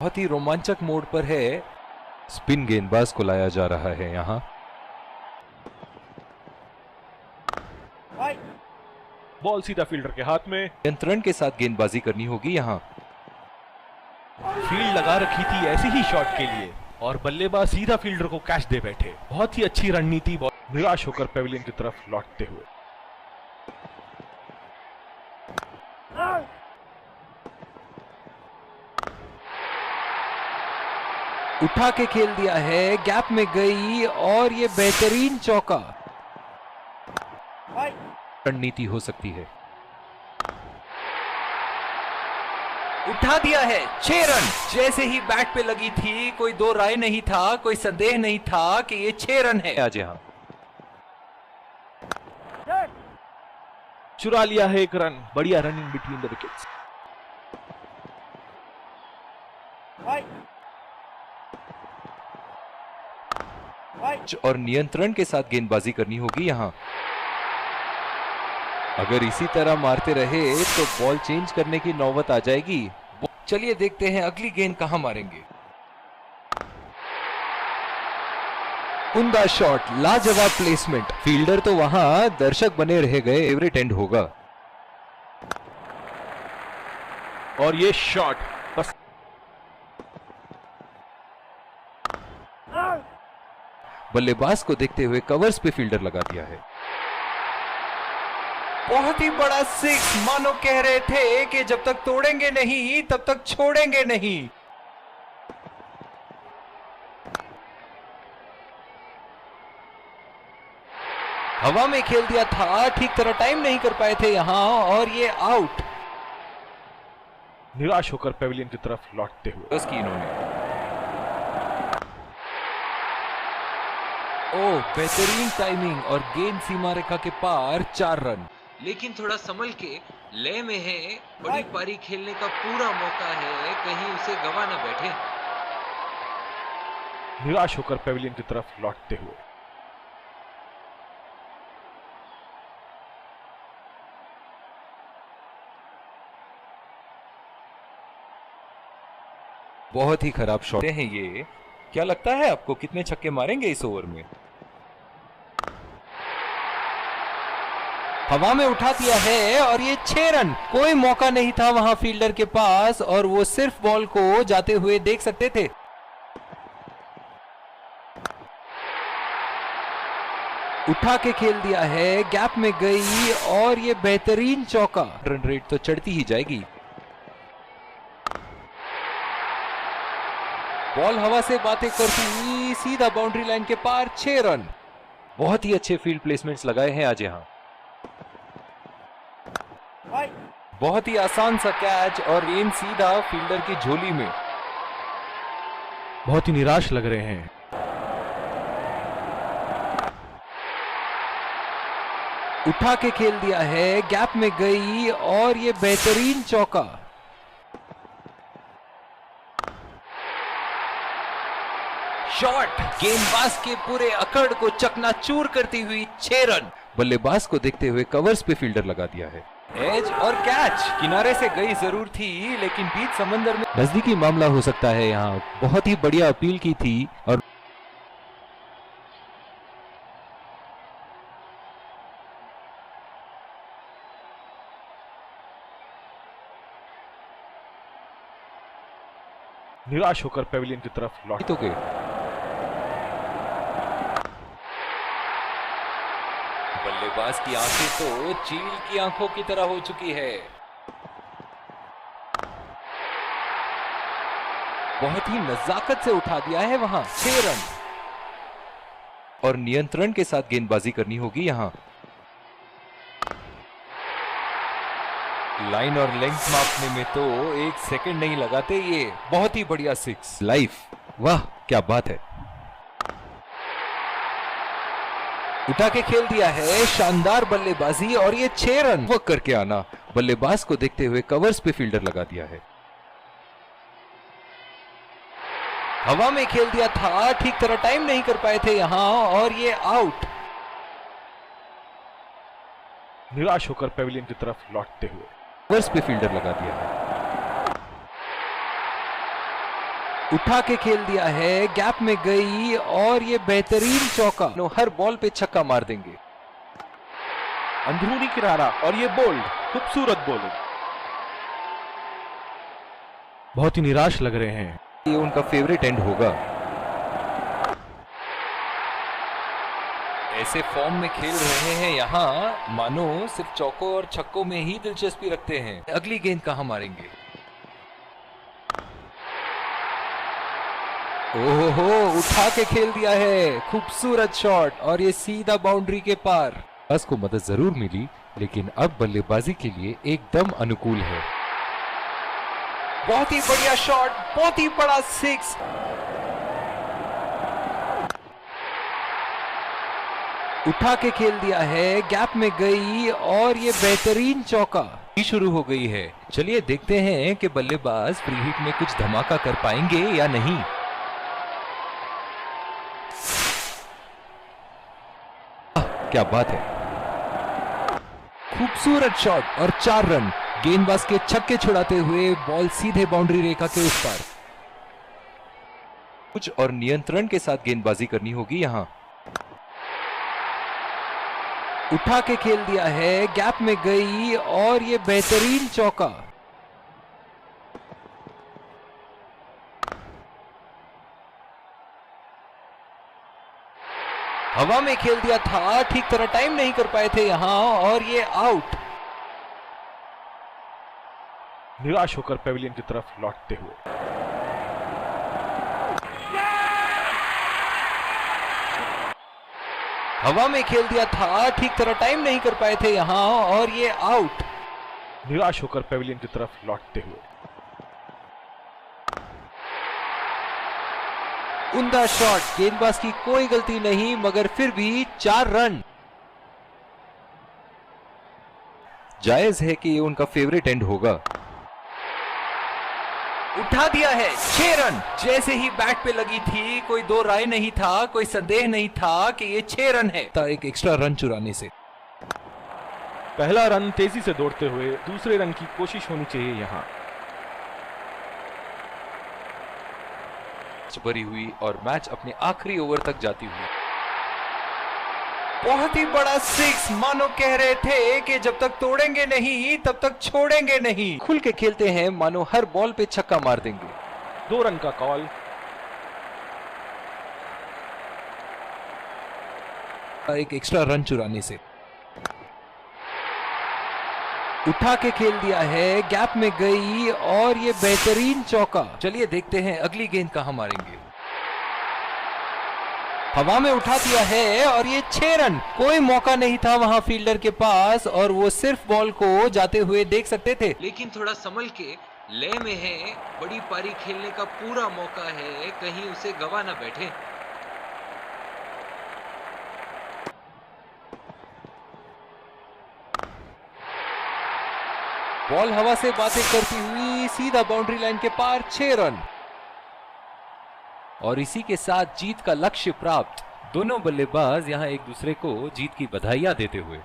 बहुत ही रोमांचक मोड पर है। स्पिन गेंदबाज को लाया जा रहा है यहाँ। बॉल सीधा फील्डर के हाथ में। नियंत्रण के साथ गेंदबाजी करनी होगी यहाँ। फील्ड लगा रखी थी ऐसी ही शॉट के लिए और बल्लेबाज सीधा फील्डर को कैच दे बैठे। बहुत ही अच्छी रणनीति। निराश होकर पेविलियन की तरफ लौटते हुए। उठा के खेल दिया है, गैप में गई और ये बेहतरीन चौका। रणनीति हो सकती है। उठा दिया है, 6 रन। जैसे ही बैट पे लगी थी, कोई दो राय नहीं था, कोई संदेह नहीं था कि ये 6 रन है। आज यहां चुरा लिया है 1 रन। बढ़िया रनिंग बिटवीन द विकेट्स। और नियंत्रण के साथ गेंदबाजी करनी होगी यहां। अगर इसी तरह मारते रहे तो बॉल चेंज करने की नौबत आ जाएगी। चलिए देखते हैं अगली गेंद कहां मारेंगे। उम्दा शॉट, लाजवाब प्लेसमेंट। फील्डर तो वहां, दर्शक बने रह गए। फेवरेट एंड होगा। और ये शॉट बस। बल्लेबाज को देखते हुए कवर्स पे फील्डर लगा दिया है। बहुत ही बड़ा 6। मानो कह रहे थे कि जब तक तोड़ेंगे नहीं तब तक छोड़ेंगे नहीं। हवा में खेल दिया था, ठीक तरह टाइम नहीं कर पाए थे यहां और ये आउट। निराश होकर पेविलियन की तरफ लौटते हुए। बस की इन्होंने। ओह, बेहतरीन टाइमिंग और गेंद सीमा रेखा के पार। 4 रन। लेकिन थोड़ा संभल के, लय में है। बड़ी पारी खेलने का पूरा मौका है, कहीं उसे गवा न बैठे। निराश होकर पेविलियन की तरफ लौटते हुए। बहुत ही खराब शॉट हैं ये। क्या लगता है आपको कितने छक्के मारेंगे इस ओवर में? हवा में उठा दिया है और ये 6 रन। कोई मौका नहीं था वहां फील्डर के पास और वो सिर्फ बॉल को जाते हुए देख सकते थे। उठा के खेल दिया है, गैप में गई और ये बेहतरीन चौका। रन रेट तो चढ़ती ही जाएगी। बॉल हवा से बातें करती सीधा बाउंड्री लाइन के पार। 6 रन। बहुत ही अच्छे फील्ड प्लेसमेंट्स लगाए हैं आज यहां। बहुत ही आसान सा कैच और गेंद सीधा फील्डर की झोली में। बहुत ही निराश लग रहे हैं। उठा के खेल दिया है, गैप में गई और ये बेहतरीन चौका। शॉट, गेंदबाज के पूरे अकड़ को चकनाचूर करती हुई। 6 रन। बल्लेबाज को देखते हुए कवर्स पे फील्डर लगा दिया है। एज और कैच। किनारे से गई जरूर थी, लेकिन बीच समंदर में नजदीकी मामला हो सकता है यहाँ। बहुत ही बढ़िया अपील की थी और निराश होकर पेविलियन की तरफ लौट तो गए। बल्लेबाज की आंखें तो चील की आंखों की तरह हो चुकी है। बहुत ही नजाकत से उठा दिया है वहां। 6 रन। और नियंत्रण के साथ गेंदबाजी करनी होगी यहां। लाइन और लेंथ मापने में तो 1 सेकंड नहीं लगाते ये। बहुत ही बढ़िया 6। लाइफ, वाह क्या बात है। उठा के खेल दिया है, शानदार बल्लेबाजी और ये 6 रन। वर्क करके आना। बल्लेबाज को देखते हुए कवर्स पे फील्डर लगा दिया है। हवा में खेल दिया था, ठीक तरह टाइम नहीं कर पाए थे यहां और ये आउट। निराश होकर पेविलियन की तरफ लौटते हुए। कवर्स पे फील्डर लगा दिया है। उठा के खेल दिया है, गैप में गई और ये बेहतरीन चौका। हर बॉल पे छक्का मार देंगे। अंदरूनी किनारा और ये बोल्ड, खूबसूरत बॉलिंग। बहुत ही निराश लग रहे हैं। ये उनका फेवरेट एंड होगा। ऐसे फॉर्म में खेल रहे हैं यहाँ, मानो सिर्फ चौकों और छक्कों में ही दिलचस्पी रखते हैं। अगली गेंद कहां मारेंगे? ओहो, उठा के खेल दिया है, खूबसूरत शॉट और ये सीधा बाउंड्री के पार। बस को मदद जरूर मिली, लेकिन अब बल्लेबाजी के लिए एकदम अनुकूल है। बहुत ही बढ़िया शॉट, बहुत ही बड़ा सिक्स। उठा के खेल दिया है, गैप में गई और ये बेहतरीन चौका। शुरू हो गई है। चलिए देखते हैं कि बल्लेबाज फ्री हिट में कुछ धमाका कर पाएंगे या नहीं। क्या बात है, खूबसूरत शॉट और 4 रन। गेंदबाज के छक्के छुड़ाते हुए बॉल सीधे बाउंड्री रेखा के उस पार। कुछ और नियंत्रण के साथ गेंदबाजी करनी होगी यहां। उठा के खेल दिया है, गैप में गई और ये बेहतरीन चौका। हवा में खेल दिया था, ठीक तरह टाइम नहीं कर पाए थे यहां और ये आउट। निराश होकर पेविलियन की तरफ लौटते हुए। हवा में खेल दिया था, ठीक तरह टाइम नहीं कर पाए थे यहां और ये आउट। निराश होकर पेविलियन की तरफ लौटते हुए। उम्दा शॉट, गेंदबाज की कोई गलती नहीं, मगर फिर भी 4 रन। जायज है कि ये उनका फेवरेट एंड होगा। उठा दिया है, 6 रन। जैसे ही बैट पे लगी थी, कोई दो राय नहीं था, कोई संदेह नहीं था कि ये 6 रन है। एक एक्स्ट्रा रन चुराने से। पहला रन तेजी से दौड़ते हुए, दूसरे रन की कोशिश होनी चाहिए यहां। भरी हुई और मैच अपने आखिरी ओवर तक जाती हुई। बहुत ही बड़ा सिक्स, मानो कह रहे थे कि जब तक तोड़ेंगे नहीं तब तक छोड़ेंगे नहीं। खुल के खेलते हैं, मानो हर बॉल पे छक्का मार देंगे। 2 रन का कॉल। एक एक्स्ट्रा रन चुराने से। उठा के खेल दिया है, गैप में गई और ये बेहतरीन चौका। चलिए देखते हैं अगली गेंद कहां मारेंगे। हवा में उठा दिया है और ये 6 रन। कोई मौका नहीं था वहां फील्डर के पास और वो सिर्फ बॉल को जाते हुए देख सकते थे। लेकिन थोड़ा संभल के, लय में है, बड़ी पारी खेलने का पूरा मौका है, कहीं उसे गवा ना बैठे। बॉल हवा से बातें करती हुई सीधा बाउंड्री लाइन के पार, 6 रन। और इसी के साथ जीत का लक्ष्य प्राप्त। दोनों बल्लेबाज यहां एक दूसरे को जीत की बधाइयां देते हुए।